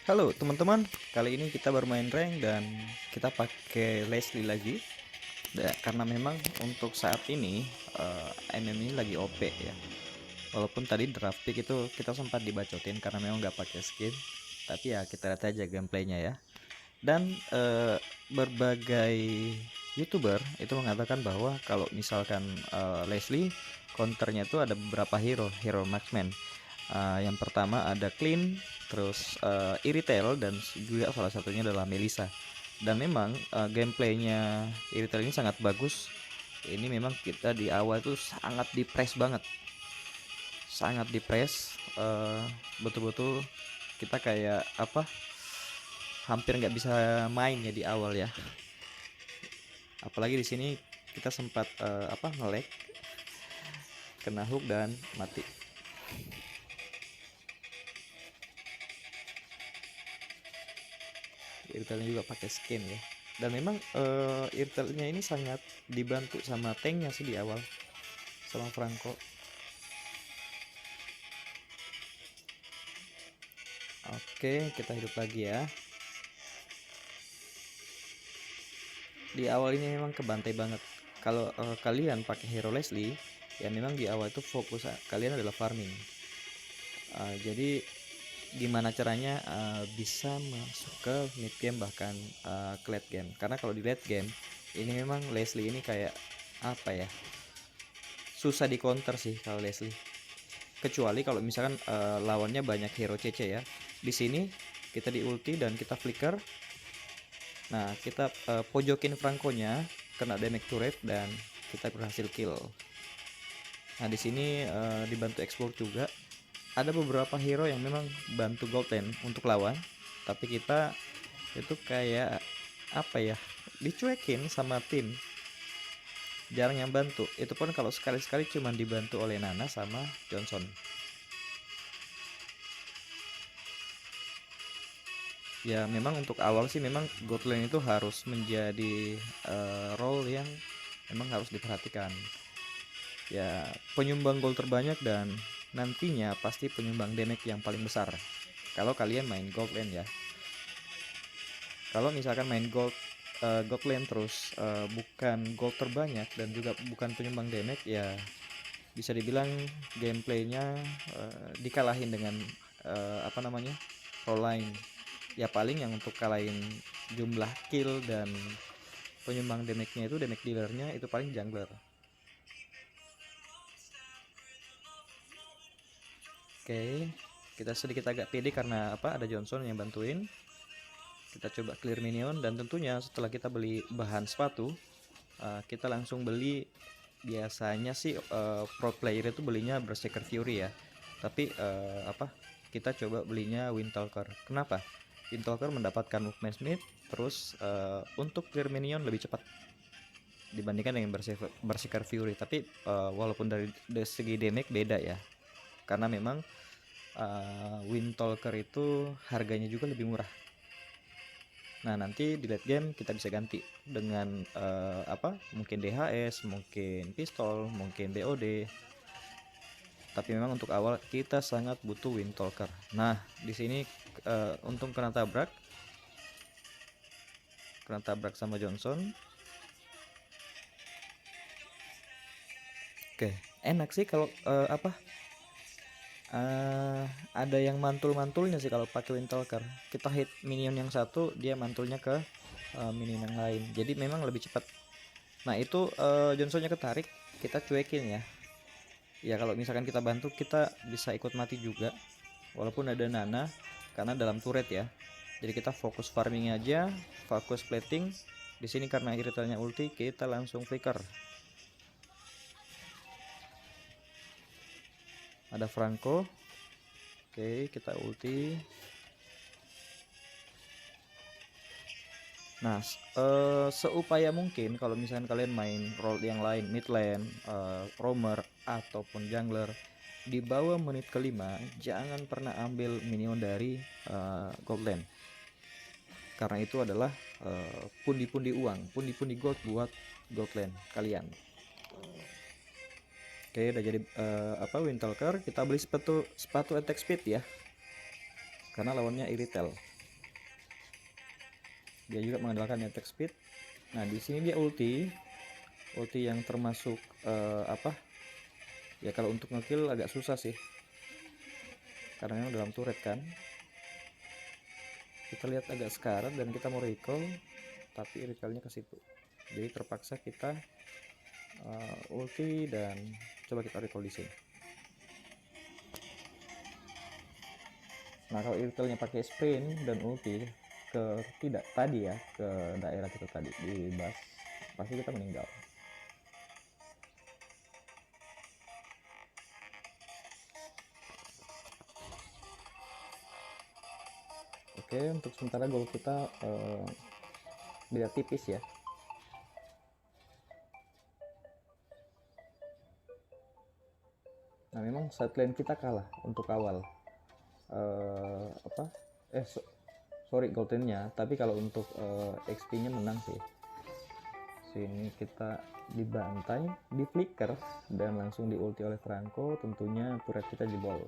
Halo teman-teman, kali ini kita bermain rank dan kita pakai Leslie lagi. Karena memang untuk saat ini MM ini lagi OP ya. Walaupun tadi draft pick itu kita sempat dibacotin karena memang nggak pakai skin. Tapi ya kita lihat aja gameplaynya ya. Dan berbagai YouTuber itu mengatakan bahwa kalau misalkan Leslie counternya itu ada beberapa hero marksman. Yang pertama ada Clean, terus Iritail, dan juga salah satunya adalah Melissa. Dan memang gameplaynya Iritail ini sangat bagus. Ini memang kita di awal itu sangat dipress banget, sangat dipress. Betul-betul kita kayak apa? Hampir nggak bisa main ya di awal ya. Apalagi di sini kita sempat nge-lag, kena hook dan mati. Irtelnya juga pakai skin ya, dan memang Irtelnya ini sangat dibantu sama tanknya sih di awal, sama Franco. Oke, kita hidup lagi ya. Di awal ini memang kebantai banget. Kalau kalian pakai hero Leslie ya, memang di awal itu fokus kalian adalah farming. Jadi gimana caranya bisa masuk ke mid game, bahkan ke late game. Karena kalau di late game ini memang Leslie ini kayak apa ya, susah di counter sih kalau Leslie, kecuali kalau misalkan lawannya banyak hero CC ya. Di sini kita di ulti dan kita flicker. Nah, kita pojokin Franco-nya, kena damage turret dan kita berhasil kill. Nah, di sini dibantu explore juga. Ada beberapa hero yang memang bantu gold lane untuk lawan, tapi kita itu kayak apa ya, dicuekin sama tim, jarang yang bantu. Itu pun kalau sekali-sekali cuma dibantu oleh Nana sama Johnson. Ya memang untuk awal sih memang gold lane itu harus menjadi role yang memang harus diperhatikan. Ya penyumbang gol terbanyak dan nantinya pasti penyumbang damage yang paling besar kalau kalian main gold lane ya. Kalau misalkan main gold lane terus bukan gold terbanyak dan juga bukan penyumbang damage, ya bisa dibilang gameplaynya dikalahin dengan apa namanya, role lain. Ya paling yang untuk kalahin jumlah kill dan penyumbang damage-nya itu damage dealernya itu paling jungler. Oke, kita sedikit agak pede karena apa, ada Johnson yang bantuin. Kita coba clear minion, dan tentunya setelah kita beli bahan sepatu kita langsung beli. Biasanya sih pro player itu belinya Berserker Fury ya, tapi kita coba belinya Windtalker. Kenapa? Windtalker mendapatkan movement speed, terus untuk clear minion lebih cepat dibandingkan dengan Berserker Fury. Tapi walaupun dari segi damage beda ya, karena memang Windtalker itu harganya juga lebih murah. Nah, nanti di late game kita bisa ganti dengan mungkin DHS, mungkin pistol, mungkin BOD. Tapi memang untuk awal kita sangat butuh Windtalker. Nah, di sini untung kena tabrak sama Johnson. Oke, enak sih kalau ada yang mantul-mantulnya sih kalau pakai Windtalker. Kita hit minion yang satu, dia mantulnya ke minion yang lain. Jadi memang lebih cepat. Nah, itu Johnsonnya ketarik, kita cuekin ya. Ya kalau misalkan kita bantu, kita bisa ikut mati juga walaupun ada Nana, karena dalam turret ya. Jadi kita fokus farming aja, fokus plating. Di sini karena iritalnya ulti, kita langsung flicker. Ada Franco. Oke, kita ulti. Nah, seupaya mungkin kalau misalkan kalian main role yang lain, mid lane, roamer ataupun jungler, di bawah menit kelima jangan pernah ambil minion dari gold lane, karena itu adalah pundi-pundi uang, pundi-pundi gold buat gold lane kalian. Oke, udah jadi Windtalker. Kita beli sepatu attack speed ya, karena lawannya Irithel. Dia juga mengandalkan attack speed. Nah di sini dia ulti yang termasuk apa ya, kalau untuk ngekill agak susah sih karena memang dalam turret kan. Kita lihat agak sekarat dan kita mau recall tapi recallnya ke situ, jadi terpaksa kita ulti dan coba kita recall di sini. Nah kalau recallnya pakai sprint dan ulti ke tidak tadi ya, ke daerah kita tadi di bus, pasti kita meninggal. Oke, untuk sementara gol kita beda tipis ya. Nah memang side lane kita kalah untuk awal sorry goldennya, tapi kalau untuk XP nya menang sih. Sini kita dibantai, di flicker dan langsung di ulti oleh Franco, tentunya turret kita jebol.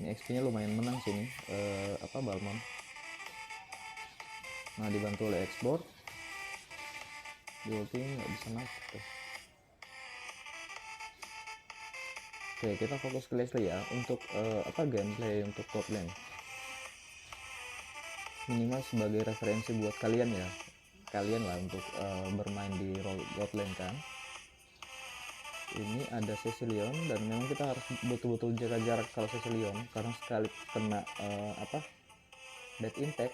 Ini XP nya lumayan menang sini, Balmon. Nah dibantu oleh export, di ulti nggak bisa nangkep tuh. Oke, kita fokus ke Leslie ya untuk gameplay untuk top lane, minimal sebagai referensi buat kalian ya, kalian lah untuk bermain di bot lane kan. Ini ada Cecilion dan memang kita harus betul-betul jaga jarak kalau Cecilion, karena sekali kena dead impact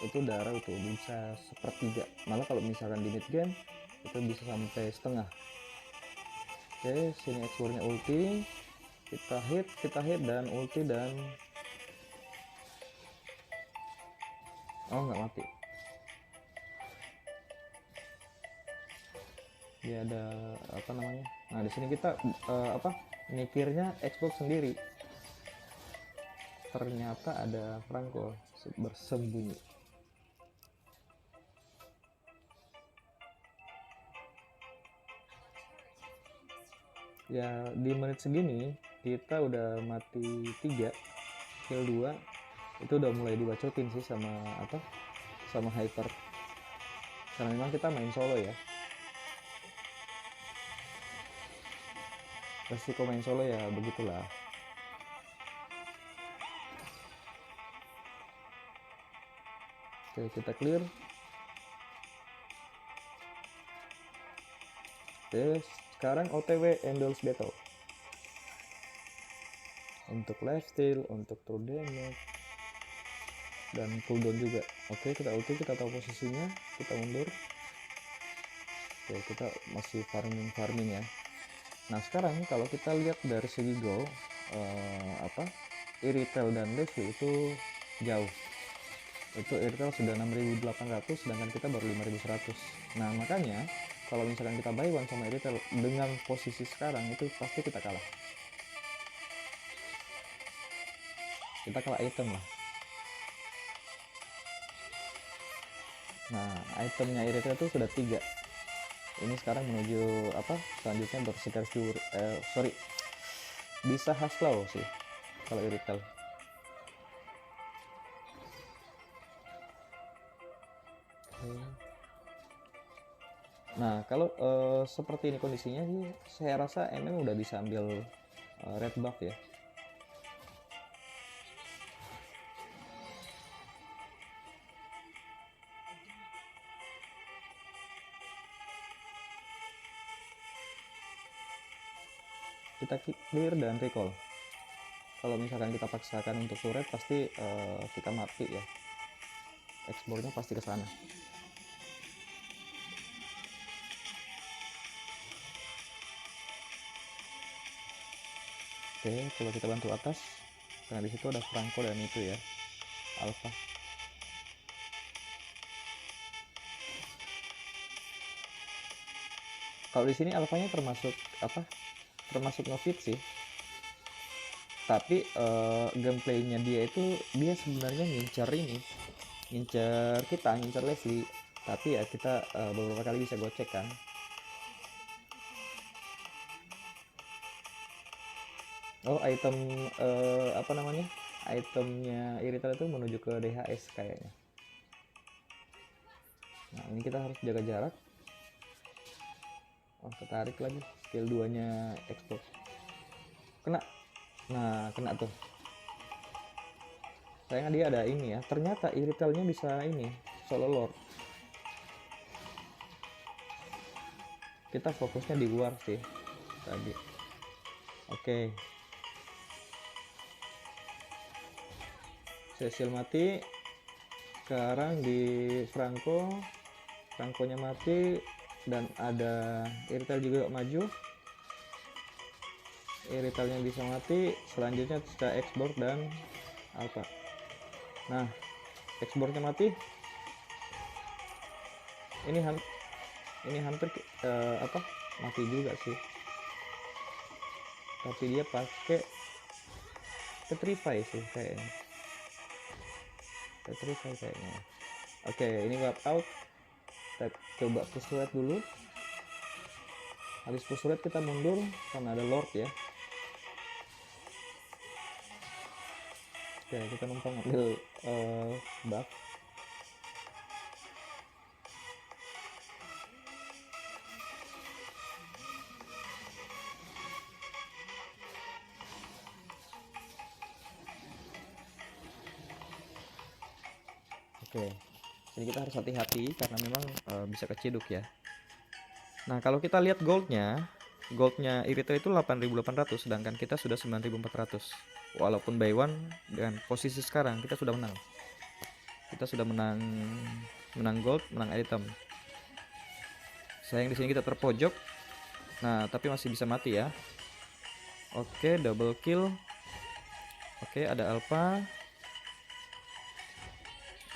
itu darah itu bisa sepertiga, malah kalau misalkan di mid game itu bisa sampai setengah. Oke, sini explore-nya ulti, kita hit dan ulti dan nggak mati. Dia ada apa namanya, nah di sini kita mikirnya Xbox sendiri, ternyata ada Franco bersembunyi. Ya di menit segini kita udah mati 3, kill 2, itu udah mulai dibacotin sih sama Hyper, karena memang kita main solo ya. Resiko main solo ya begitulah. Oke, kita clear. Oke, sekarang OTW Endless Battle untuk lifesteal, untuk true damage dan cooldown juga. Oke, kita ulti, kita tahu posisinya, kita mundur. Oke, kita masih farming ya. Nah sekarang kalau kita lihat dari segi goal, Iritel dan Leslie itu jauh. Itu Iritel sudah 6.800 sedangkan kita baru 5.100. Nah makanya kalau misalkan kita buy one sama Iritel dengan posisi sekarang itu pasti kita kalah. Kita kalah item lah. Nah itemnya Iritel itu sudah 3. Ini sekarang menuju selanjutnya berseker bisa Haslow sih kalau Iritel. Nah kalau seperti ini kondisinya sih, saya rasa MM udah bisa ambil red buff ya. Kita clear dan recall. Kalau misalkan kita paksakan untuk turret pasti kita mati ya, explore-nya pasti ke sana. Oke, coba kita bantu atas karena di situ ada Franco dan itu ya Alpha. Kalau di sini alfanya termasuk ngefit sih, tapi gameplaynya dia itu dia sebenarnya ngincer Leslie, tapi ya kita beberapa kali bisa gocek kan. Oh, item apa namanya, itemnya Irital itu menuju ke DHS kayaknya. Nah ini kita harus jaga jarak. Oh ketarik lagi, skill 2 nya Xbox kena. Nah kena tuh, sayangnya dia ada ini ya, ternyata Iritalnya bisa ini solo lord. Kita fokusnya di war sih tadi. Oke, Cecil mati. Sekarang di Franco-nya mati, dan ada Irital juga maju. Iritalnya bisa mati. Selanjutnya kita Xbox dan Alpha. Nah, Xbox-nya mati. Ini hampir mati juga sih. Tapi dia pakai Petrify sih kayaknya. Oke, ini wipe out. Kita coba push red dulu. Habis push red kita mundur karena ada lord ya. Oke, kita numpang ambil buff. Oke, jadi kita harus hati-hati karena memang bisa keciduk ya. Nah kalau kita lihat goldnya Irito itu 8.800, sedangkan kita sudah 9.400. Walaupun by one, dengan posisi sekarang kita sudah menang. Kita sudah menang gold, menang item. Sayang di sini kita terpojok. Nah tapi masih bisa mati ya. Oke, double kill. Oke, ada alpha.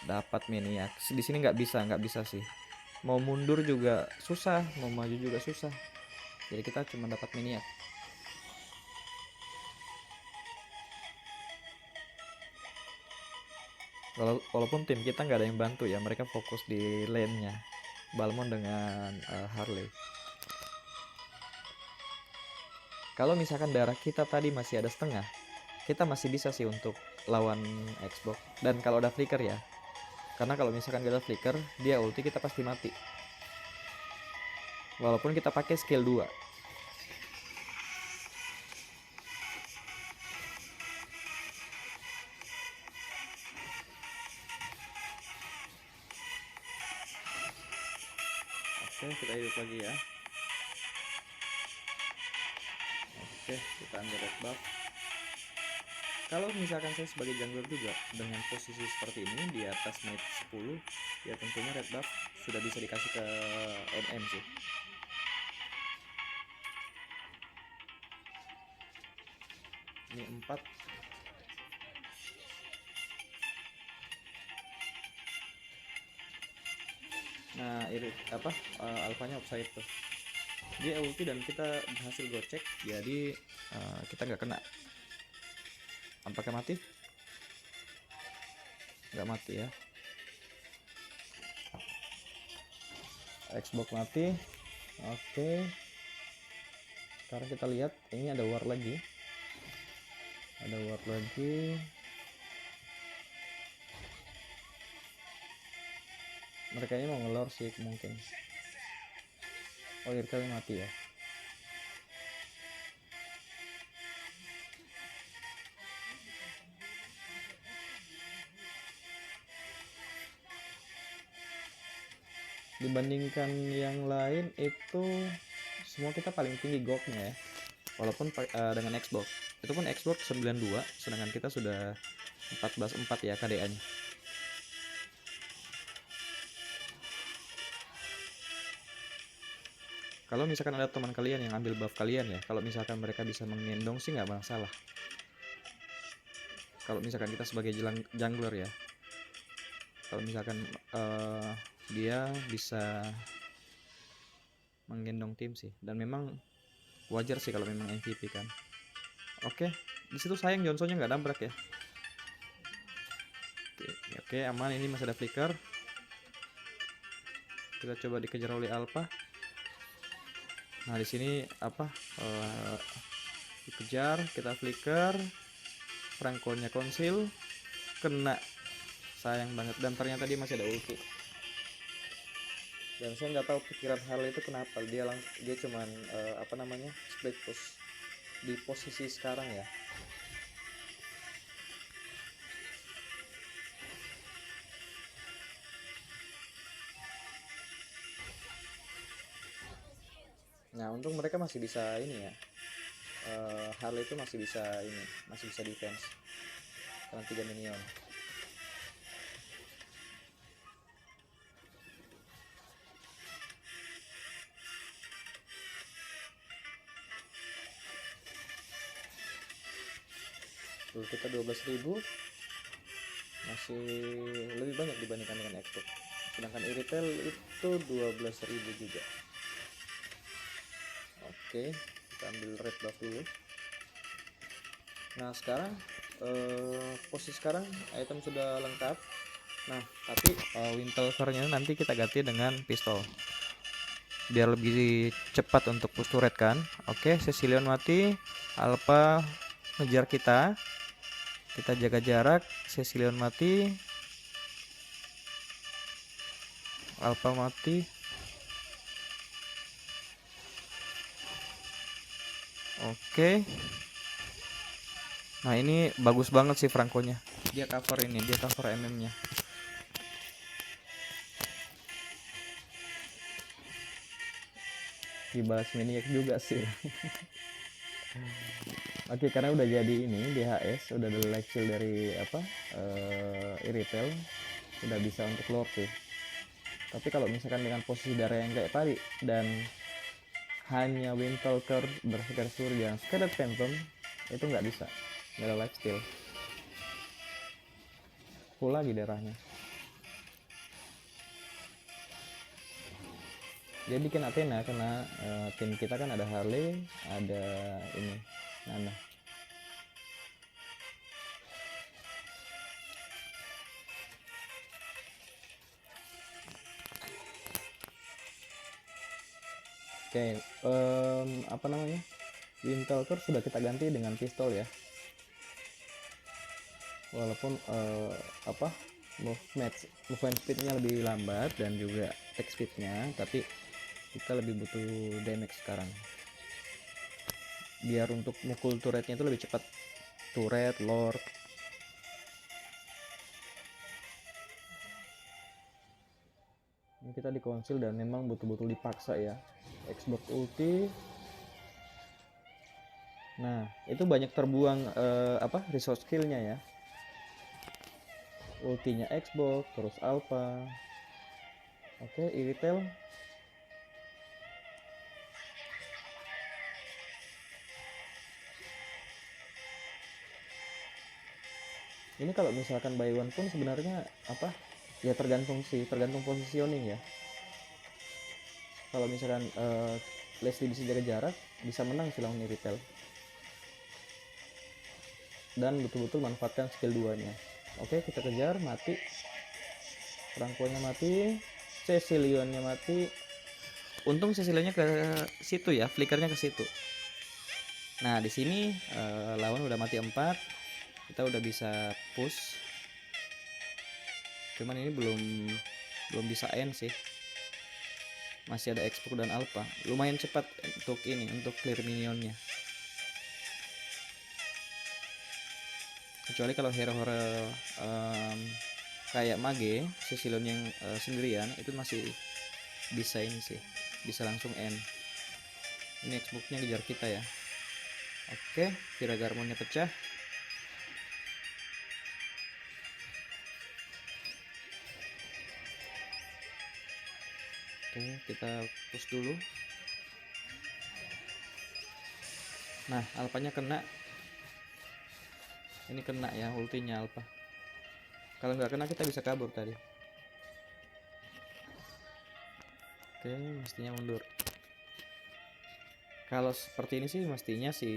Dapat miniak. Di sini nggak bisa sih. Mau mundur juga susah, mau maju juga susah. Jadi kita cuma dapat miniak. Walaupun tim kita nggak ada yang bantu ya, mereka fokus di lane-nya Balmond dengan Harley. Kalau misalkan darah kita tadi masih ada setengah, kita masih bisa sih untuk lawan Xbox. Dan kalau ada flicker ya, karena kalau misalkan kita flicker, dia ulti kita pasti mati. Walaupun kita pakai skill 2. Oke, kita hidup lagi ya. Oke, kita ambil red buff. Kalau misalkan saya sebagai jungler juga dengan posisi seperti ini di atas menit 10, ya tentunya red buff sudah bisa dikasih ke MM sih. Ini 4. Nah, alfanya offside tuh. Dia ulti dan kita berhasil gocek, jadi kita nggak kena. Apakah mati? Nggak mati ya. Xbox mati. Oke. Sekarang kita lihat, ini ada war lagi. Mereka ini mau ngelor sih mungkin. Oh, Irkel mati ya. Dibandingkan yang lain itu semua kita paling tinggi goldnya ya. Walaupun dengan Xbox, itu pun Xbox 92, sedangkan kita sudah 14.4 ya KDA nya. Kalau misalkan ada teman kalian yang ambil buff kalian ya, kalau misalkan mereka bisa mengendong sih nggak masalah. Kalau misalkan kita sebagai jungler ya, kalau misalkan dia bisa menggendong tim sih, dan memang wajar sih kalau memang MVP kan. Oke, Di situ sayang Johnsonnya nggak nabrak ya. Oke, aman, ini masih ada flicker. Kita coba dikejar oleh Alpha. Nah, di sini apa? Dikejar, kita flicker. Franco-nya konsil, kena. Sayang banget, dan ternyata dia masih ada ulti. Dan saya nggak tahu pikiran Harley itu kenapa dia cuman apa namanya, split push di posisi sekarang ya. Nah, untung mereka masih bisa ini ya, Harley itu masih bisa defense karena 3 minion. Tuh, kita 12.000, masih lebih banyak dibandingkan dengan Xbox. Sedangkan e-retail itu 12.000 juga. Oke, kita ambil red buff dulu. Nah, sekarang posisi sekarang item sudah lengkap. Nah, tapi Windtalker-nya nanti kita ganti dengan pistol biar lebih cepat untuk push turret kan. Oke, Cecilion mati, Alpha ngejar kita jaga jarak. Cecilion mati, Alpha mati. Oke. Nah, ini bagus banget sih Franco-nya. Dia cover MM-nya. Dibalas maniac juga sih. Oke, karena udah jadi ini DHS, udah ada life steal dari apa e-retail, udah bisa untuk lord sih. Tapi kalau misalkan dengan posisi darah yang kayak tadi dan hanya Windtalker bersegar surga Scarlet Phantom, itu nggak bisa, nggak ada life steal, full lagi darahnya. Dia bikin Athena karena tim kita kan ada Harley, ada ini Nana. Oke, apa namanya, Windtalker sudah kita ganti dengan pistol ya. Walaupun apa movement speednya lebih lambat dan juga attack speednya, tapi kita lebih butuh damage sekarang. Biar untuk mukul turretnya itu lebih cepat. Turret, lord. Ini kita di konsil dan memang betul-betul dipaksa ya. Xbox ulti. Nah, itu banyak terbuang apa resource skillnya ya. Ultinya Xbox, terus Alpha. Oke, e-retail. Ini kalau misalkan buy one pun sebenarnya apa ya, tergantung positioning ya. Kalau misalkan Leslie bisa jaga jarak, bisa menang sih lawan e-retail. Dan betul-betul manfaatkan skill 2-nya. Oke, kita kejar, mati. Franco-nya mati, Cecilionnya mati. Untung Cecilionnya ke situ ya, flickernya ke situ. Nah, di sini lawan udah mati 4. Kita udah bisa push. Cuman ini belum bisa end sih. Masih ada Xbox dan Alpha. Lumayan cepat untuk clear minionnya. Kecuali kalau hero-hero kayak Mage, Cecilion yang sendirian itu masih bisa ini sih, bisa langsung end. Ini Xbox-nya kejar kita ya. Oke, Kira Garmonnya pecah. Oke, kita push dulu. Nah, Alpanya kena. Ini kena ya ultinya Alpha. Kalau nggak kena kita bisa kabur tadi. Oke, mestinya mundur. Kalau seperti ini sih mestinya si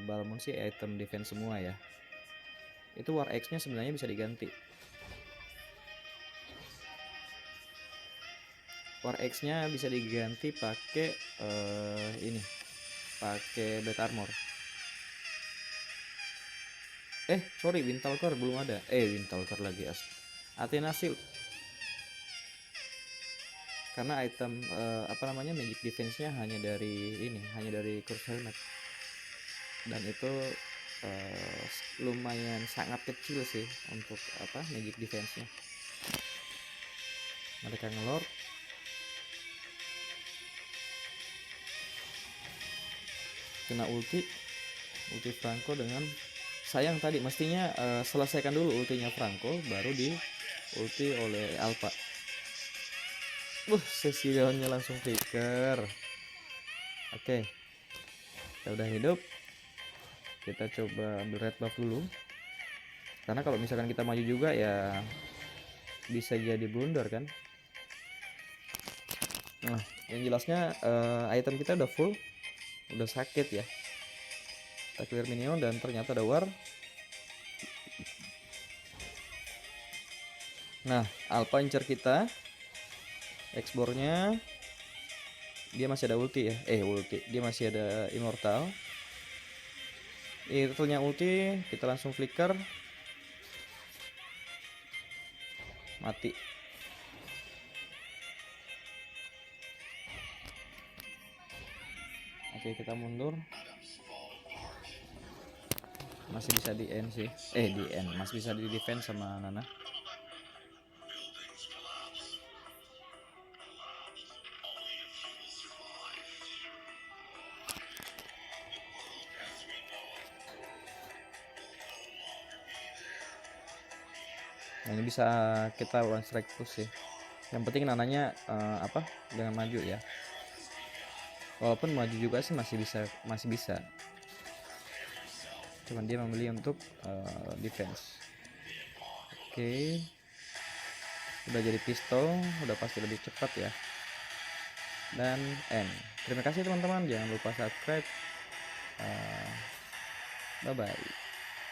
Balmond sih item defense semua ya. Itu War X nya sebenarnya bisa diganti. War X nya bisa diganti pakai ini, pakai Blade Armor. Sorry, Windtalker belum ada. Windtalker lagi Athena Shield. Karena item magic defense-nya hanya dari Curse Helmet. Dan itu lumayan sangat kecil sih untuk magic defense-nya. Mereka ngelord. Kena ulti Franco dengan sayang tadi mestinya selesaikan dulu ultinya Franco baru di ulti oleh Alpha. Cecilionnya langsung flicker. Oke. Kita udah hidup. Kita coba ambil red buff dulu. Karena kalau misalkan kita maju juga ya bisa jadi blunder kan. Nah, yang jelasnya item kita udah full. Udah sakit ya. Kita clear minion dan ternyata ada war. Nah, Alpha incer kita. Exbornya dia masih ada ulti ya. Dia masih ada immortal. Turtle-nya ulti, kita langsung flicker. Mati. Oke, kita mundur. Masih bisa di end sih. Di end. Masih bisa di defense sama Nana. Nah, ini bisa kita one strike push sih. Yang penting Nananya jangan maju ya. Walaupun maju juga sih masih bisa. Cuman dia memilih untuk defense. Oke. Udah jadi pistol, udah pasti lebih cepat ya. Dan end. Terima kasih teman-teman, jangan lupa subscribe. Bye bye.